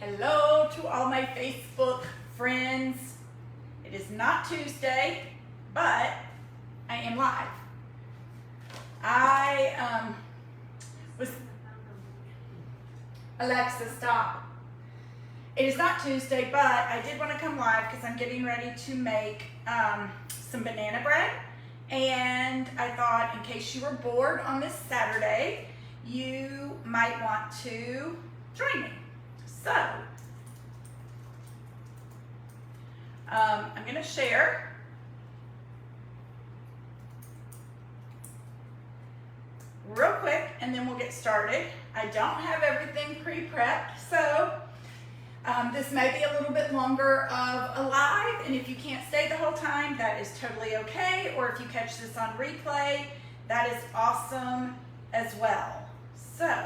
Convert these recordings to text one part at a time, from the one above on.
Hello to all my Facebook friends. It is not Tuesday, but I am live. Alexa, stop. It is not Tuesday, but I did want to come live because I'm getting ready to make some banana bread. And I thought, in case you were bored on this Saturday, you might want to join me. So, I'm going to share. Real quick, and then we'll get started. I don't have everything pre-prepped, so this may be a little bit longer of a live, and if you can't stay the whole time, that is totally okay, or if you catch this on replay, that is awesome as well. So,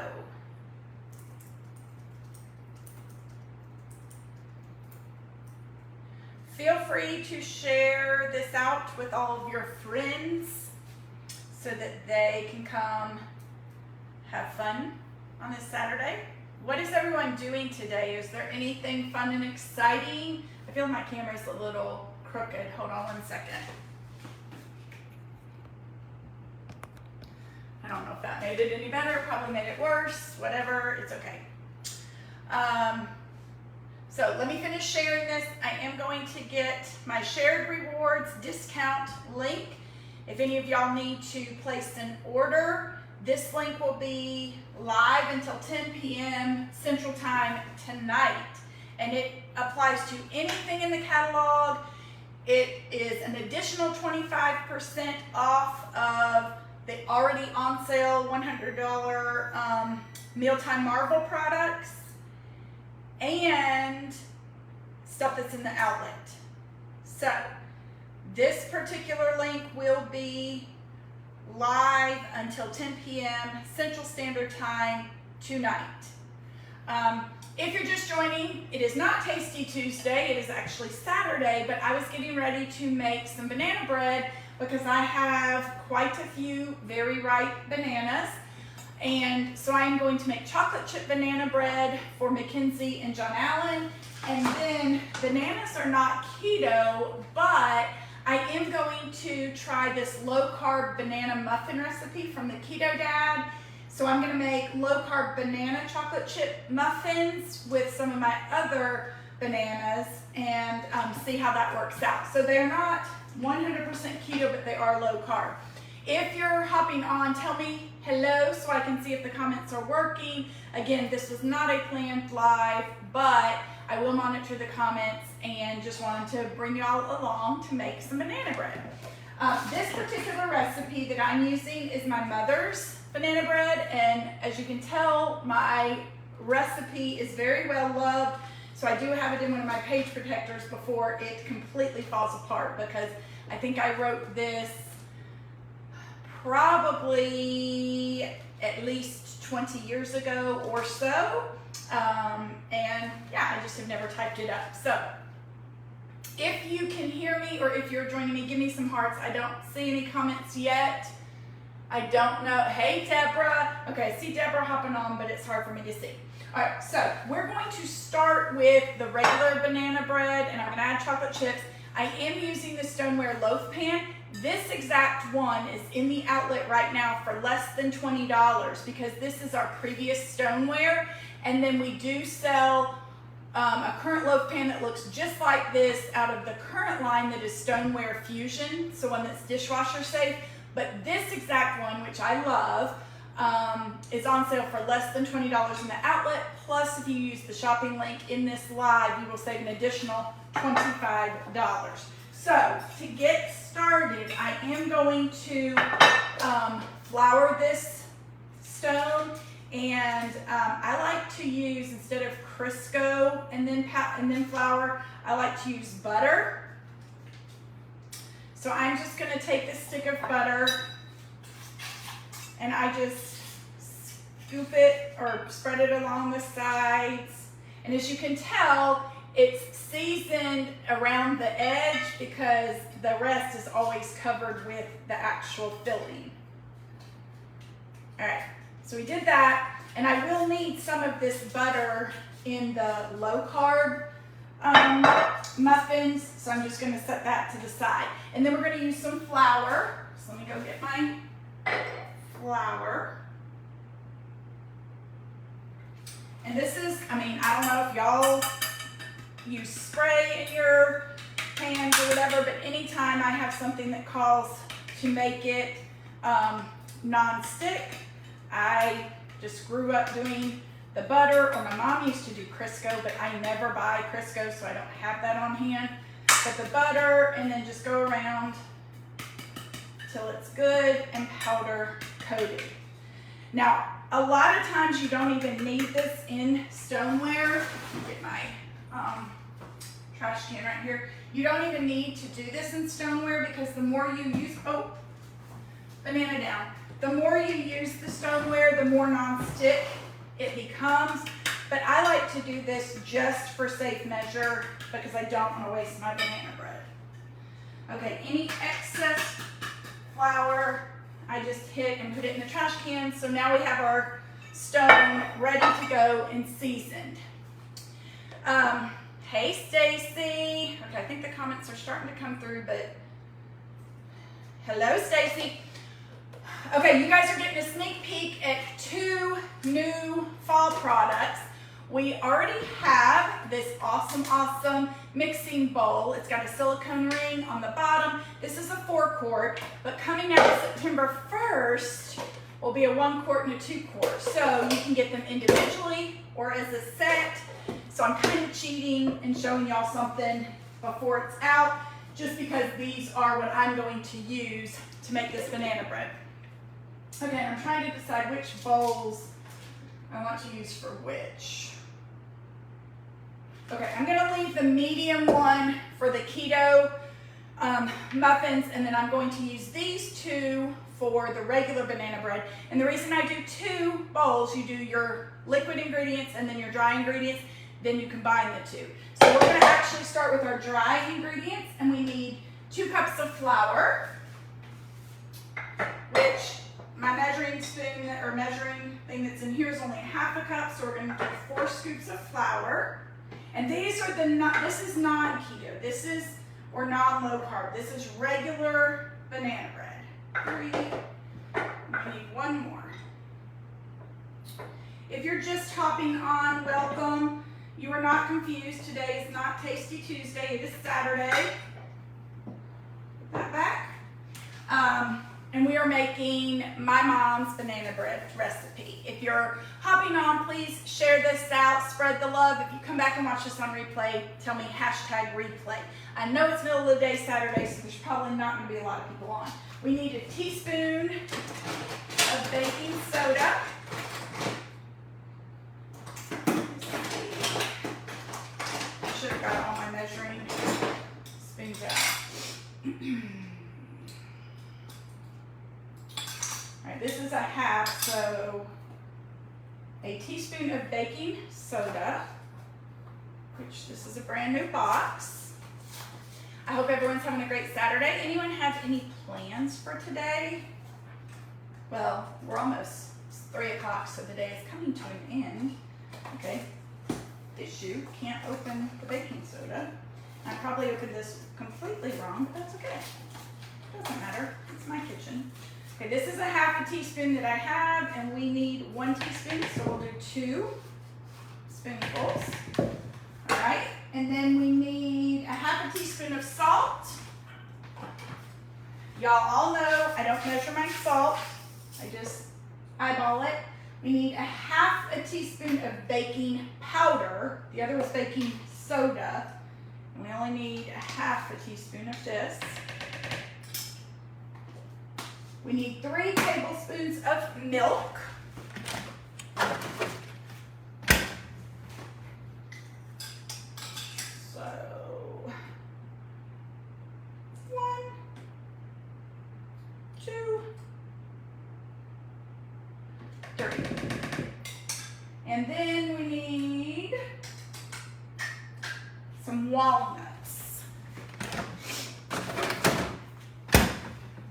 feel free to share this out with all of your friends so that they can come have fun on this Saturday. What is everyone doing today? Is there anything fun and exciting? I feel my camera's a little crooked. Hold on one second. I don't know if that made it any better. Probably made it worse. Whatever. It's okay. So let me finish sharing this. I am going to get my shared rewards discount link. If any of y'all need to place an order, this link will be live until 10 p.m. Central Time tonight. And it applies to anything in the catalog. It is an additional 25% off of the already on sale $100 Mealtime Marvel products and stuff that's in the outlet. So this particular link will be live until 10 p.m. Central Standard Time tonight. If you're just joining, it is not Tasty Tuesday, it is actually Saturday, but I was getting ready to make some banana bread because I have quite a few very ripe bananas. And so I'm going to make chocolate chip banana bread for Mackenzie and John Allen. And then bananas are not keto, but I am going to try this low carb banana muffin recipe from the Keto Dad. So I'm going to make low carb banana chocolate chip muffins with some of my other bananas and see how that works out. So they're not 100% keto, but they are low carb. If you're hopping on, tell me hello so I can see if the comments are working. Again, this was not a planned live, but I will monitor the comments and just wanted to bring you all along to make some banana bread. This particular recipe that I'm using is my mother's banana bread, and as you can tell, my recipe is very well loved, so I do have it in one of my page protectors before it completely falls apart, because I think I wrote this probably at least 20 years ago or so, and yeah, I just have never typed it up. So if you can hear me, or if you're joining me, give me some hearts. I don't see any comments yet. I don't know. Hey, Deborah. Okay, I see Deborah hopping on, but it's hard for me to see. All right, so we're going to start with the regular banana bread, and I'm going to add chocolate chips. I am using the stoneware loaf pan. This exact one is in the outlet right now for less than $20 because this is our previous stoneware. And then we do sell a current loaf pan that looks just like this out of the current line that is Stoneware Fusion, so one that's dishwasher safe. But this exact one, which I love, is on sale for less than $20 in the outlet. Plus, if you use the shopping link in this live, you will save an additional $25. So, to get started, I am going to flour this stone, and I like to use, instead of Crisco and then flour, I like to use butter. So I'm just going to take this stick of butter and I just scoop it or spread it along the sides. And as you can tell, it's seasoned around the edge because the rest is always covered with the actual filling. All right, so we did that. And I will need some of this butter in the low carb muffins, so I'm just gonna set that to the side. And then we're gonna use some flour. So let me go get my flour. And this is, I mean, I don't know if y'all use spray in your pans or whatever, but anytime I have something that calls to make it non-stick, I just grew up doing the butter, or my mom used to do Crisco, but I never buy Crisco, so I don't have that on hand. But the butter, and then just go around till it's good and powder coated. Now, a lot of times you don't even need this in stoneware. Let me get my trash can right here. You don't even need to do this in stoneware, because the more you use, oh, banana down. The more you use the stoneware, the more non-stick it becomes. But I like to do this just for safe measure, because I don't want to waste my banana bread. Okay, any excess flour, I just hit and put it in the trash can. So now we have our stone ready to go and seasoned. Hey Stacy. Okay, I think the comments are starting to come through, but hello Stacy. Okay, you guys are getting a sneak peek at 2 new fall products. We already have this awesome mixing bowl. It's got a silicone ring on the bottom. This is a 4-quart, but coming out September 1st will be a 1-quart and a 2-quart. So you can get them individually or as a set. So I'm kind of cheating and showing y'all something before it's out, just because these are what I'm going to use to make this banana bread. Okay, I'm trying to decide which bowls I want to use for which. Okay, I'm gonna leave the medium one for the keto muffins, and then I'm going to use these 2 for the regular banana bread. And the reason I do 2 bowls, you do your liquid ingredients and then your dry ingredients, then you combine the 2. So we're gonna actually start with our dry ingredients, and we need 2 cups of flour, which my measuring spoon or measuring thing that's in here is only 1/2 cup, so we're going to do 4 scoops of flour. And these are this is non-keto, this is, or non-low carb, this is regular banana bread. 3, we need 1 more. If you're just hopping on, welcome. You are not confused, today is not Tasty Tuesday, it is Saturday. Put that back. And we are making my mom's banana bread recipe. If you're hopping on, please share this out, spread the love. If you come back and watch this on replay, tell me #replay. I know it's middle of the day Saturday, so there's probably not going to be a lot of people on. We need a teaspoon of baking soda. I should have got all my measuring spoons out. Alright, this is a 1/2, so a teaspoon of baking soda, which this is a brand new box. I hope everyone's having a great Saturday. Anyone have any plans for today? Well, we're almost 3 o'clock, so the day is coming to an end. Okay, issue, can't open the baking soda. I probably opened this completely wrong, but that's okay. Doesn't matter, it's my kitchen. Okay, this is a 1/2 teaspoon that I have, and we need 1 teaspoon, so we'll do 2 spoonfuls. All right, and then we need a 1/2 teaspoon of salt. Y'all all know I don't measure my salt, I just eyeball it. We need a 1/2 teaspoon of baking powder. The other was baking soda, and we only need a 1/2 teaspoon of this. We need 3 tablespoons of milk. So, 1, 2, 3. And then we need some walnuts.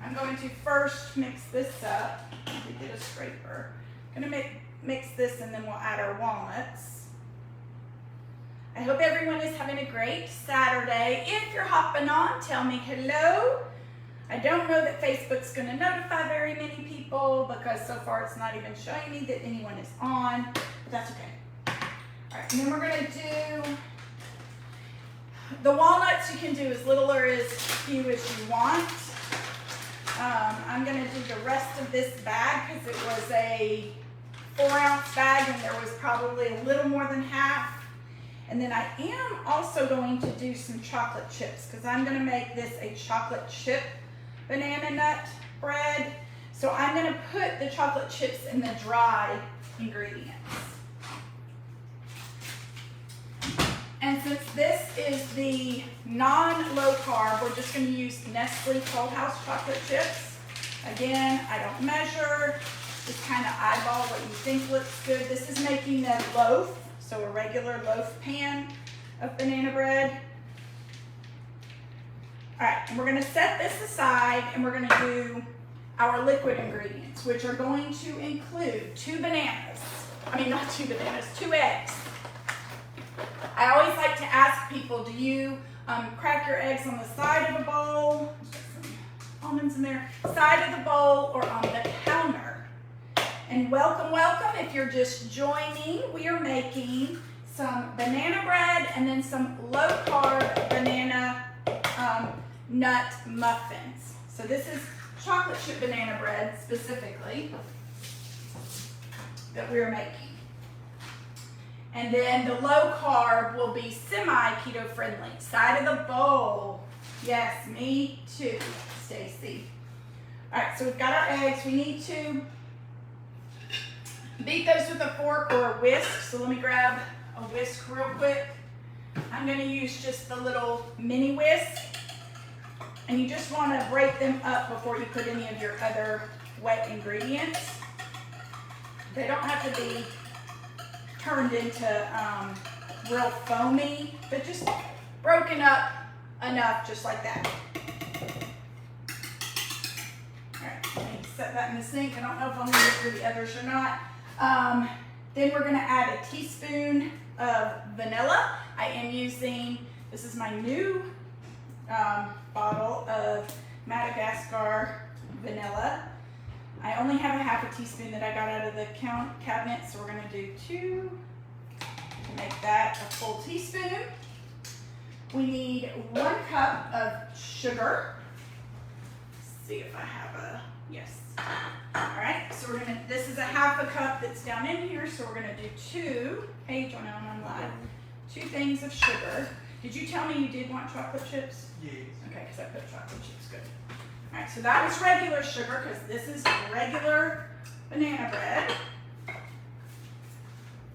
I'm going to first mix this up. We did a scraper. I'm going to mix this and then we'll add our walnuts. I hope everyone is having a great Saturday. If you're hopping on, tell me hello. I don't know that Facebook's going to notify very many people because so far it's not even showing me that anyone is on, but that's okay. All right, and then we're going to do the walnuts. You can do as little or as few as you want. I'm going to do the rest of this bag because it was a 4-ounce bag and there was probably a little more than half. And then I am also going to do some chocolate chips because I'm going to make this a chocolate chip banana nut bread. So I'm going to put the chocolate chips in the dry ingredients. And since this is the non-low carb, we're just going to use Nestle Toll House chocolate chips. Again, I don't measure, just kind of eyeball what you think looks good. This is making a loaf, so a regular loaf pan of banana bread. All right, and we're going to set this aside and we're going to do our liquid ingredients, which are going to include 2 bananas. I mean, not 2 bananas, 2 eggs. I always like to ask people, do you crack your eggs on the side of the bowl? Put some almonds in there. Side of the bowl or on the counter? And welcome, welcome. If you're just joining, we are making some banana bread and then some low-carb banana nut muffins. So this is chocolate chip banana bread specifically that we're making. And then the low carb will be semi-keto friendly. Side of the bowl. Yes, me too, Stacy. All right, so we've got our eggs. We need to beat those with a fork or a whisk. So let me grab a whisk real quick. I'm going to use just the little mini whisk. And you just want to break them up before you put any of your other wet ingredients. They don't have to be turned into real foamy, but just broken up enough, just like that. All right, let me set that in the sink. I don't know if I'm going to get through the others or not. Then we're going to add a teaspoon of vanilla. I am using, this is my new bottle of Madagascar vanilla. I only have a half a teaspoon that I got out of the cabinet, so we're going to do 2 to make that a full teaspoon. We need 1 cup of sugar. Let's see if I have a, yes. All right, so we're going to, this is a half a cup that's down in here, so we're going to do 2, hey, John Ellen, I'm live, 2 things of sugar. Did you tell me you did want chocolate chips? Yes. Okay, because I put chocolate chips, good. All right, so that was regular sugar because this is regular banana bread.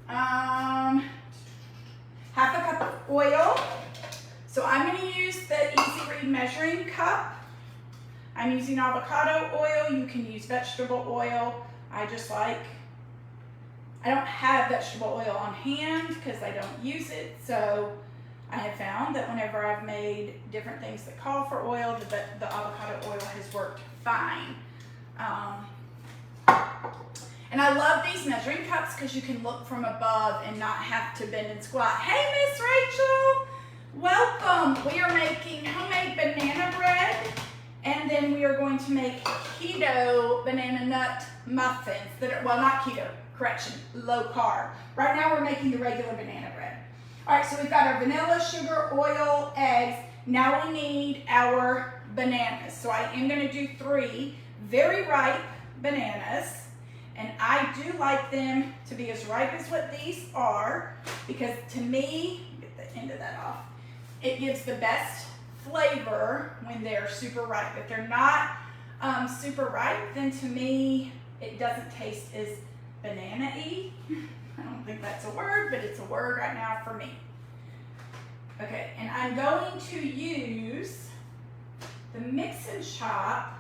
Half a cup of oil. So I'm going to use the Easy Read measuring cup. I'm using avocado oil. You can use vegetable oil. I don't have vegetable oil on hand because I don't use it. So I have found that whenever I've made different things that call for oil, the avocado oil has worked fine. And I love these measuring cups because you can look from above and not have to bend and squat. Hey, Miss Rachel, welcome. We are making homemade banana bread, and then we are going to make keto banana nut muffins that are, well, not keto, correction, low carb. Right now we're making the regular banana bread. All right, so we've got our vanilla, sugar, oil, eggs. Now we need our bananas. So I am going to do 3 very ripe bananas. And I do like them to be as ripe as what these are because to me, get the end of that off, it gives the best flavor when they're super ripe. If they're not super ripe, then to me, it doesn't taste as banana-y. I don't think that's a word, but it's a word right now for me. Okay, and I'm going to use the mix and chop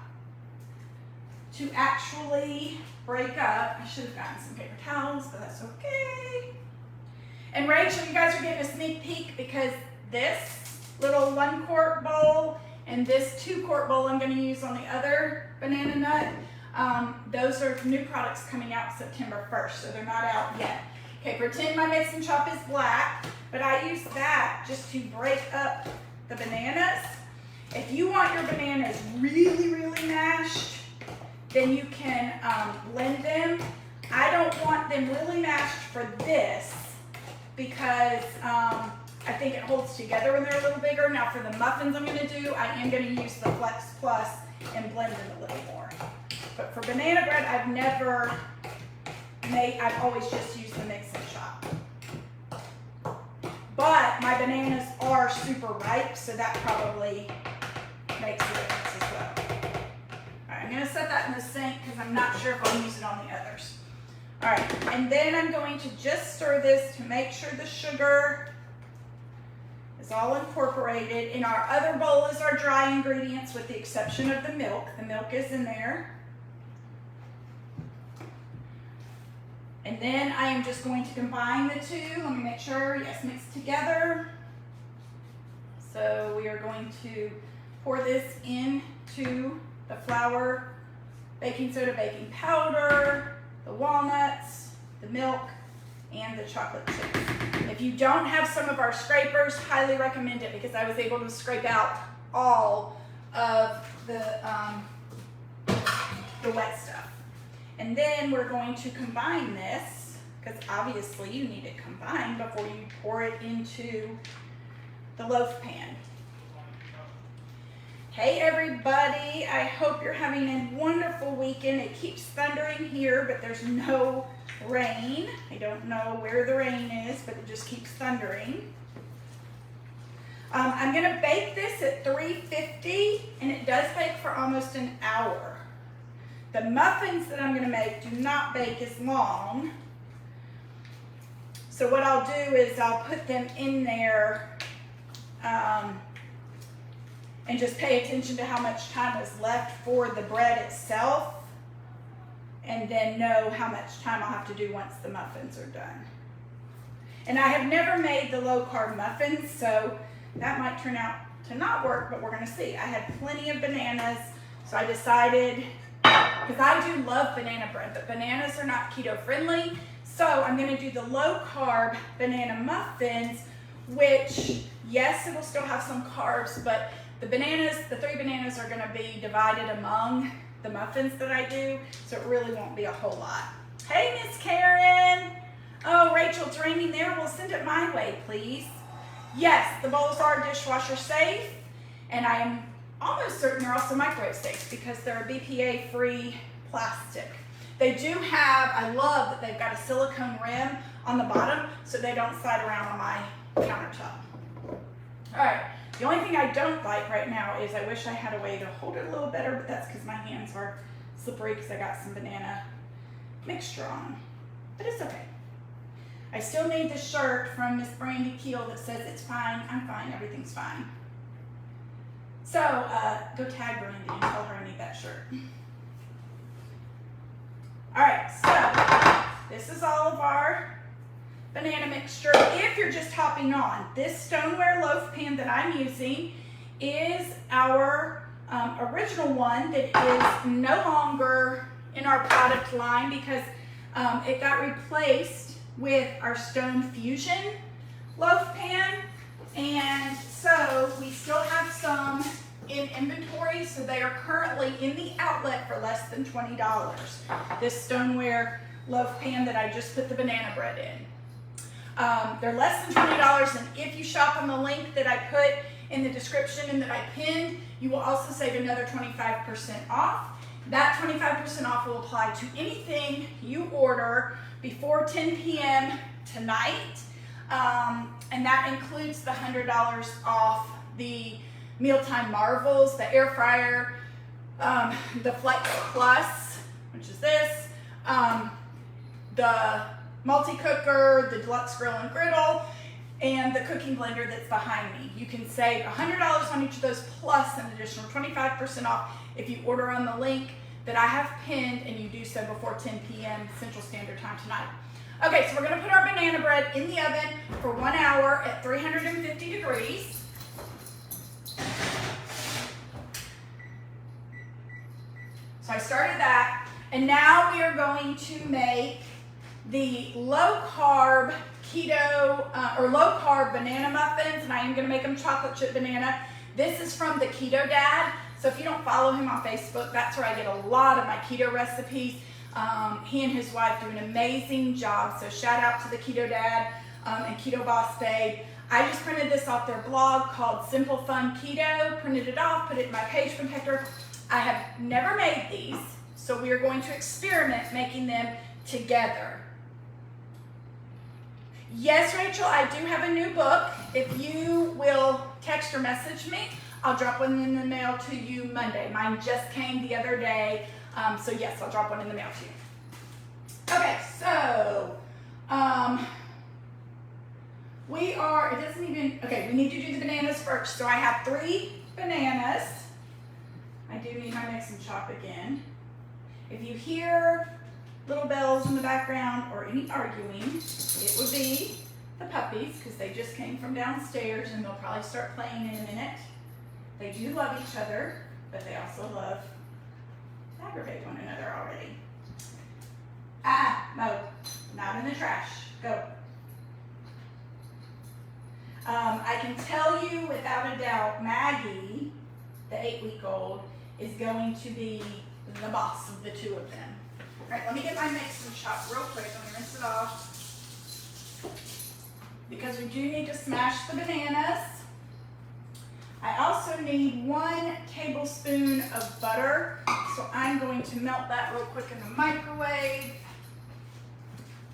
to actually break up. I should have gotten some paper towels, but that's okay. And Rachel, you guys are getting a sneak peek because this little 1-quart bowl and this 2-quart bowl I'm going to use on the other banana nut, Those are new products coming out September 1st, so they're not out yet. Okay, pretend my mix and chop is black, but I use that just to break up the bananas. If you want your bananas really, really mashed, then you can blend them. I don't want them really mashed for this because I think it holds together when they're a little bigger. Now for the muffins I'm gonna do, I am gonna use the Flex Plus and blend them a little more. But for banana bread, I've always just used the mix and chop. But my bananas are super ripe, so that probably makes a difference as well. All right, I'm gonna set that in the sink because I'm not sure if I'll use it on the others. All right, and then I'm going to just stir this to make sure the sugar is all incorporated. In our other bowl is our dry ingredients with the exception of the milk. The milk is in there. And then I am just going to combine the two. Let me make sure, yes, mixed together. So we are going to pour this into the flour, baking soda, baking powder, the walnuts, the milk, and the chocolate chips. If you don't have some of our scrapers, highly recommend it because I was able to scrape out all of the wet stuff. And then we're going to combine this because obviously you need it combined before you pour it into the loaf pan. Hey everybody, I hope you're having a wonderful weekend. It keeps thundering here, but there's no rain. I don't know where the rain is, but it just keeps thundering. I'm gonna bake this at 350, and it does bake for almost an hour. The muffins that I'm gonna make do not bake as long. So what I'll do is I'll put them in there and just pay attention to how much time is left for the bread itself, and then know how much time I'll have to do once the muffins are done. And I have never made the low carb muffins, so that might turn out to not work, but we're gonna see. I had plenty of bananas, so I decided, because I do love banana bread, but bananas are not keto friendly, so I'm gonna do the low carb banana muffins, which, yes, it'll still have some carbs, but the bananas, the 3 bananas are gonna be divided among the muffins that I do, so it really won't be a whole lot. Hey, Miss Karen. Oh, Rachel, it's raining there. Well, send it my way, please. Yes, the bowls are dishwasher safe, and I am almost certain they're also microwave safe because they're a BPA-free plastic. They do have, I love that they've got a silicone rim on the bottom so they don't slide around on my countertop. All right. The only thing I don't like right now is I wish I had a way to hold it a little better, but that's because my hands are slippery because I got some banana mixture on them. But it's okay. I still need the shirt from Miss Brandy Keel that says it's fine, I'm fine, everything's fine. So go tag Brandy and tell her I need that shirt. All right, so this is all of our banana mixture. If you're just hopping on, this stoneware loaf pan that I'm using is our original one that is no longer in our product line because it got replaced with our Stone Fusion loaf pan, and so we still have some in inventory, so they are currently in the outlet for less than $20. This stoneware loaf pan that I just put the banana bread in. They're less than $20, and if you shop on the link that I put in the description and that I pinned, you will also save another 25% off. That 25% off will apply to anything you order before 10 p.m. tonight, and that includes the $100 off the Mealtime Marvels, the air fryer, the Flex Plus, which is this, the multi-cooker, the deluxe grill and griddle, and the cooking blender that's behind me. You can save $100 on each of those plus an additional 25% off if you order on the link that I have pinned and you do so before 10 p.m. Central Standard Time tonight. Okay, so we're gonna put our banana bread in the oven for 1 hour at 350 degrees. So I started that. And now we are going to make the low carb keto or low carb banana muffins, and I am going to make them chocolate chip banana. This is from the Keto Dad. So if you don't follow him on Facebook, that's where I get a lot of my keto recipes. He and his wife do an amazing job. So shout out to the Keto Dad and Keto Boss Babe. I just printed this off their blog called Simple Fun Keto, printed it off, put it in my page protector. I have never made these, so we are going to experiment making them together. Yes, Rachel, I do have a new book. If you will text or message me, I'll drop one in the mail to you Monday. Mine just came the other day, so yes, I'll drop one in the mail to you. Okay, so we need to do the bananas first. So I have 3 bananas. I do need my mix and chop again. If you hear little bells in the background or any arguing, it would be the puppies, because they just came from downstairs and they'll probably start playing in a minute. They do love each other, but they also love to aggravate one another already. No, not in the trash. Go. I can tell you without a doubt, Maggie, the 8-week-old, is going to be the boss of the 2 of them. All right, let me get my mix and chop real quick. Let me rinse it off. Because we do need to smash the bananas. I also need 1 tablespoon of butter. So I'm going to melt that real quick in the microwave.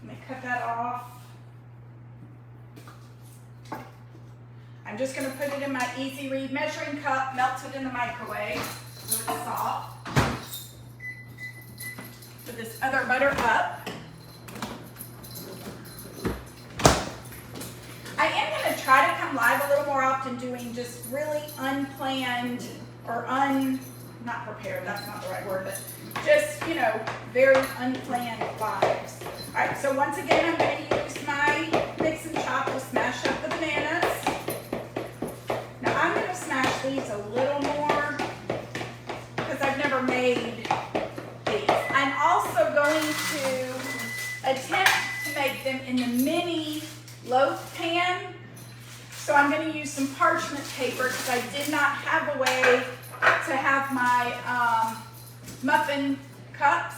Let me cut that off. I'm just going to put it in my Easy Read measuring cup, melt it in the microwave so it's soft. Put this other butter up. I am going to try to come live a little more often doing just really unplanned or not prepared, that's not the right word, but just, very unplanned lives. All right, so once again, I'm going to use my mix and chop to smash up the bananas. Now I'm going to smash these a little more because I've never made these. I'm also going to attempt to make them in the mini loaf pan. So I'm going to use some parchment paper because I did not have a way to have my muffin cups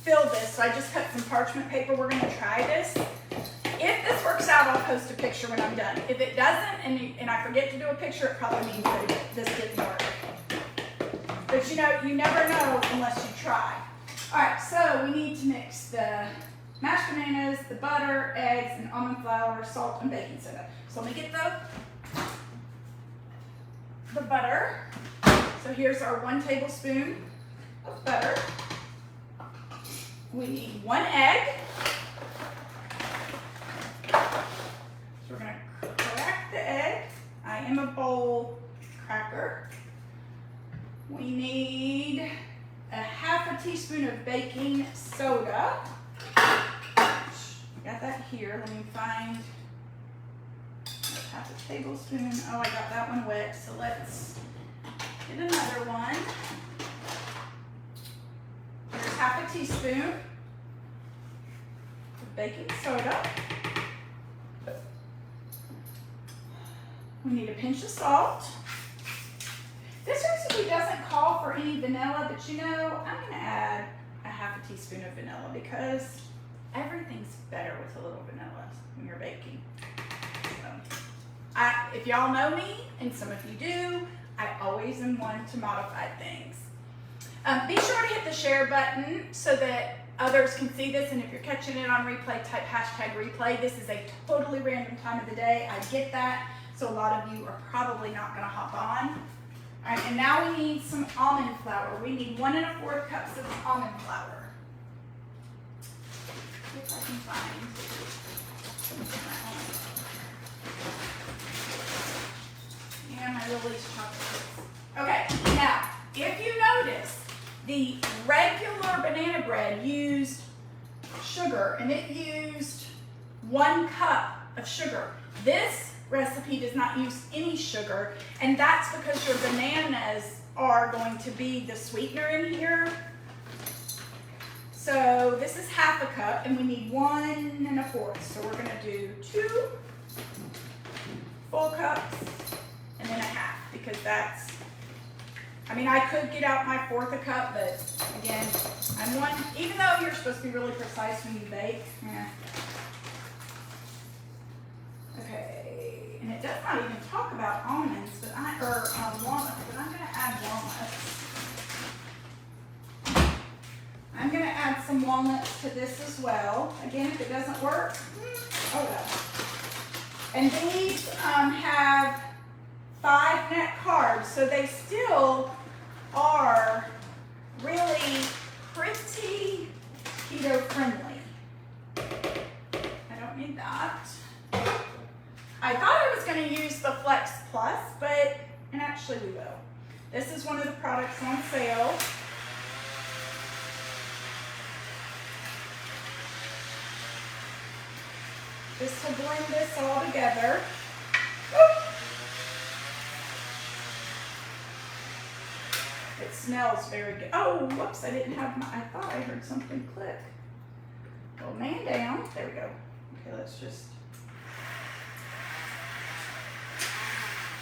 fill this. So I just cut some parchment paper. We're going to try this. If this works out, I'll post a picture when I'm done. If it doesn't and I forget to do a picture, it probably means that this didn't work. But you never know unless you try. All right, so we need to mix the mashed bananas, the butter, eggs, and almond flour, salt, and baking soda. So let me get the butter. So here's our 1 tablespoon of butter. We need 1 egg. So we're going to crack the egg. I am a bowl cracker. We need a ½ teaspoon of baking soda. I got that here. Let me find ½ tablespoon. Oh, I got that one wet. So let's get another one. Here's ½ teaspoon of baking soda. We need a pinch of salt. This recipe doesn't call for any vanilla, but I'm going to add a ½ teaspoon of vanilla because everything's better with a little vanilla when you're baking. So, if y'all know me, and some of you do, I always am one to modify things. Be sure to hit the share button so that others can see this, and if you're catching it on replay, type #replay. This is a totally random time of the day. I get that, so a lot of you are probably not going to hop on. All right, and now we need some almond flour. We need 1 1/4 cups of almond flour. See if I can find and my release chocolates. Okay, now if you notice, the regular banana bread used sugar, and it used 1 cup of sugar. This recipe does not use any sugar, and that's because your bananas are going to be the sweetener in here. So this is half a cup, and we need 1 1/4. So we're gonna do 2 full cups and then a half, because that's, I mean, I could get out my 1/4 cup, but again, even though you're supposed to be really precise when you bake. Okay, and it does not even talk about almonds, but walnuts, but I'm gonna add walnuts. I'm gonna add some walnuts to this as well. Again, if it doesn't work, oh well. And these have 5 net carbs, so they still are really pretty keto friendly. I don't need that. I thought I was going to use the Flex Plus, and actually we will. This is one of the products on sale. Just to blend this all together. Woo! It smells very good. Oh, whoops, I didn't have I thought I heard something click. Well, man down. There we go. Okay, let's just.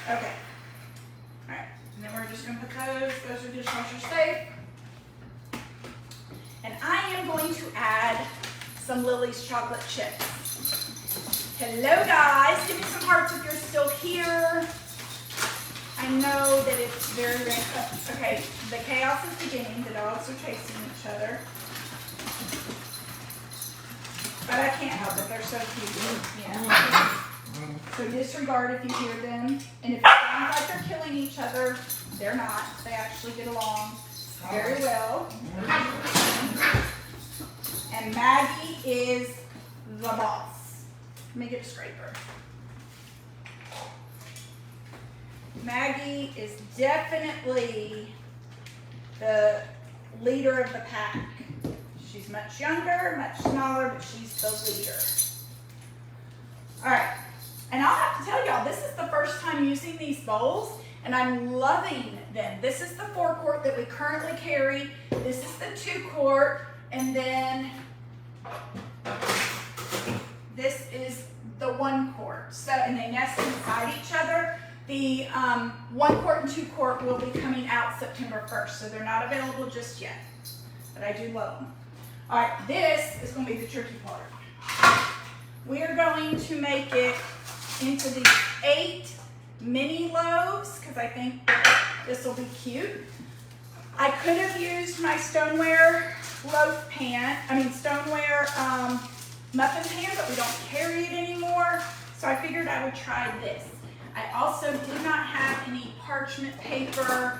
Okay. All right, and then we're just gonna put those are dishwasher safe. And I am going to add some Lily's chocolate chips. Hello guys, give me some hearts if you're still here. I know that it's very random. Okay, the chaos is beginning. The dogs are chasing each other. But I can't help it, they're so cute. Yeah. So disregard if you hear them. And if it sounds like they're killing each other, they're not. They actually get along very well. And Maggie is the boss. Let me get a scraper. Maggie is definitely the leader of the pack. She's much younger, much smaller, but she's the leader. All right, and I'll have to tell y'all, this is the first time using these bowls, and I'm loving them. This is the 4-quart that we currently carry. This is the 2-quart, and then this is the 1-quart. So, and they nest inside each other. The 1-quart and 2-quart will be coming out September 1st, so they're not available just yet, but I do love them. All right, this is going to be the tricky part. We are going to make it into these 8 mini loaves, because I think this will be cute. I could have used my stoneware muffin pan, but we don't carry it anymore, so I figured I would try this. I also did not have any parchment paper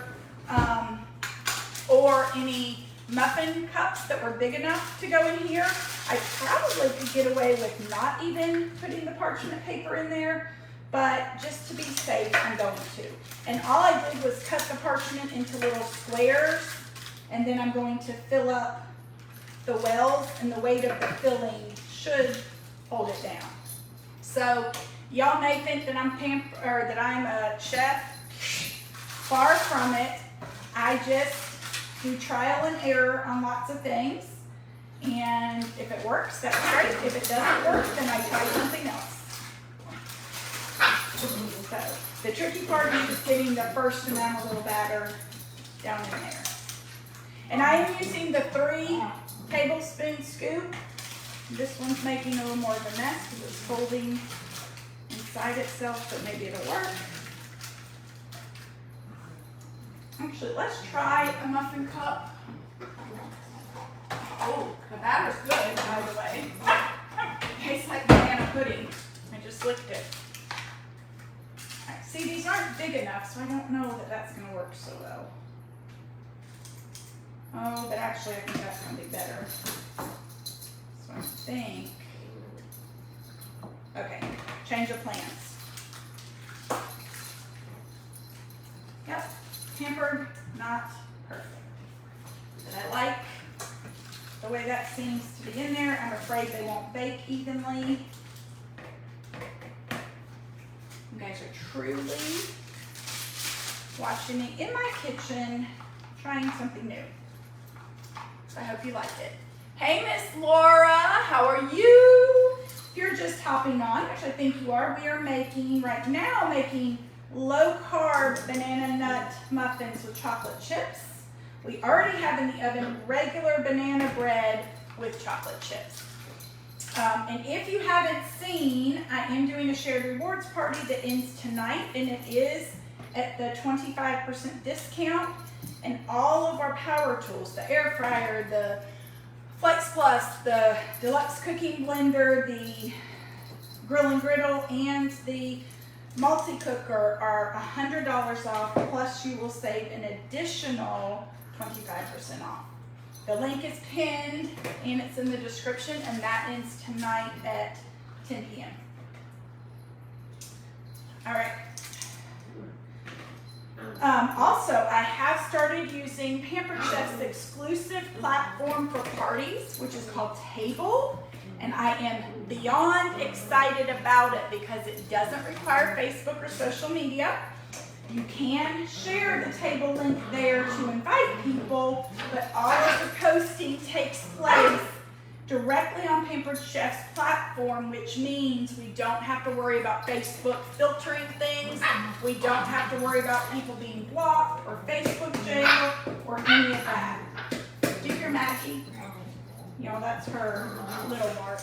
or any muffin cups that were big enough to go in here. I probably could get away with not even putting the parchment paper in there, but just to be safe, I'm going to. And all I did was cut the parchment into little squares, and then I'm going to fill up the wells, and the weight of the filling should hold it down. So y'all may think that I'm a chef. Far from it. I just do trial and error on lots of things, and if it works, that's great. If it doesn't work, then I try something else. So the tricky part is just getting the first amount of little batter down in there. And I am using the 3 tablespoon scoop. This one's making a little more of a mess because it's folding inside itself, but maybe it'll work. Actually, let's try a muffin cup. Oh, the batter's good, by the way. It tastes like banana pudding. I just licked it. All right, see, these aren't big enough, so I don't know that that's going to work so well. Oh, but actually, I think that's going to be better. So I think. Okay, change of plans. Yep, tempered, not perfect. But I like the way that seems to be in there. I'm afraid they won't bake evenly. You guys are truly watching me in my kitchen, trying something new. So I hope you like it. Hey, Miss Laura, how are you? If you're just hopping on, which I think you are, we are making low-carb banana nut muffins with chocolate chips. We already have in the oven regular banana bread with chocolate chips. And if you haven't seen, I am doing a shared rewards party that ends tonight, and it is at the 25% discount. And all of our power tools, the air fryer, the Flex Plus, the deluxe cooking blender, the grill and griddle, and the multi-cooker are $100 off, plus you will save an additional 25% off. The link is pinned and it's in the description, and that ends tonight at 10 p.m. All right. Also, I have started using Pampered Chef's exclusive platform for parties, which is called Table, and I am beyond excited about it because it doesn't require Facebook or social media. You can share the table link there to invite people, but all of the posting takes place directly on Pampered Chef's platform, which means we don't have to worry about Facebook filtering things. We don't have to worry about people being blocked or Facebook jail or any of that. Do you hear Maggie? You know, that's her little mark.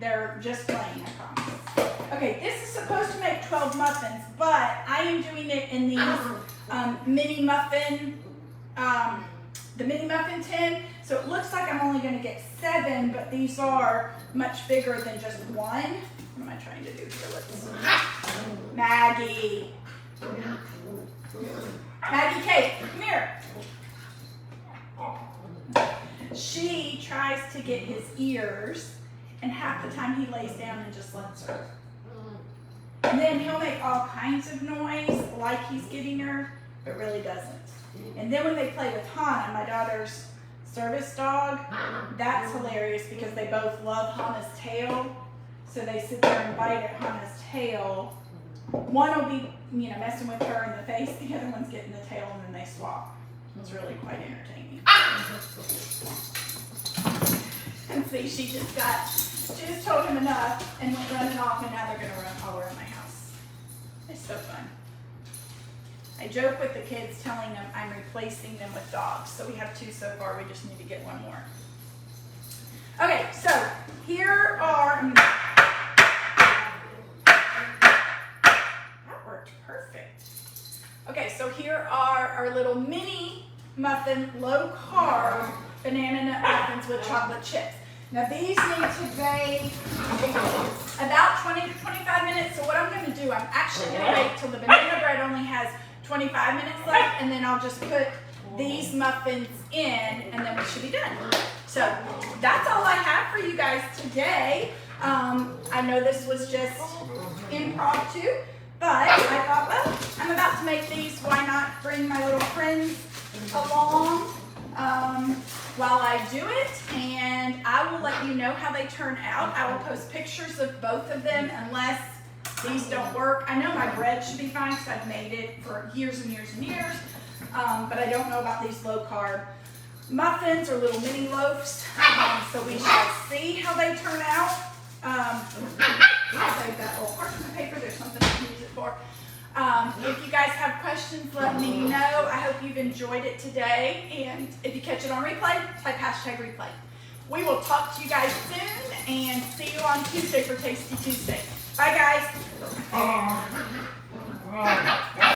They're just playing, I promise. Okay, this is supposed to make 12 muffins, but I am doing it in these mini muffin, the mini muffin tin. So it looks like I'm only going to get 7, but these are much bigger than just one. What am I trying to do here? Let's Maggie. Maggie Kate, come here. She tries to get his ears, and half the time he lays down and just lets her. And then he'll make all kinds of noise like he's getting her, but really doesn't. And then when they play with Hannah, my daughter's service dog, that's hilarious because they both love Hannah's tail. So they sit there and bite at Hannah's tail. One will be, messing with her in the face, the other one's getting the tail, and then they swap. It's really quite entertaining. And see, she just told him enough and went running off, and now they're going to run all around my house. It's so fun. I joke with the kids telling them I'm replacing them with dogs. So we have 2 so far. We just need to get 1 more. Okay, so here are... That worked perfect. Okay, so here are our little mini muffin, low-carb banana nut muffins with chocolate chips. Now these need to bake about 20 to 25 minutes. So what I'm going to do, I'm actually going to wait till the banana bread only has 25 minutes left, and then I'll just put these muffins in, and then we should be done. So that's all I have for you guys today. I know this was just impromptu, but I thought, well, I'm about to make these. Why not bring my little friends along while I do it, and I will let you know how they turn out. I will post pictures of both of them unless these don't work. I know my bread should be fine because I've made it for years and years and years, but I don't know about these low-carb muffins or little mini loaves, so we shall see how they turn out. I'll save that little parchment paper. There's something I can use it for. If you guys have questions, let me know. I hope you've enjoyed it today, and if you catch it on replay, type #replay. We will talk to you guys soon, and see you on Tuesday for Tasty Tuesday.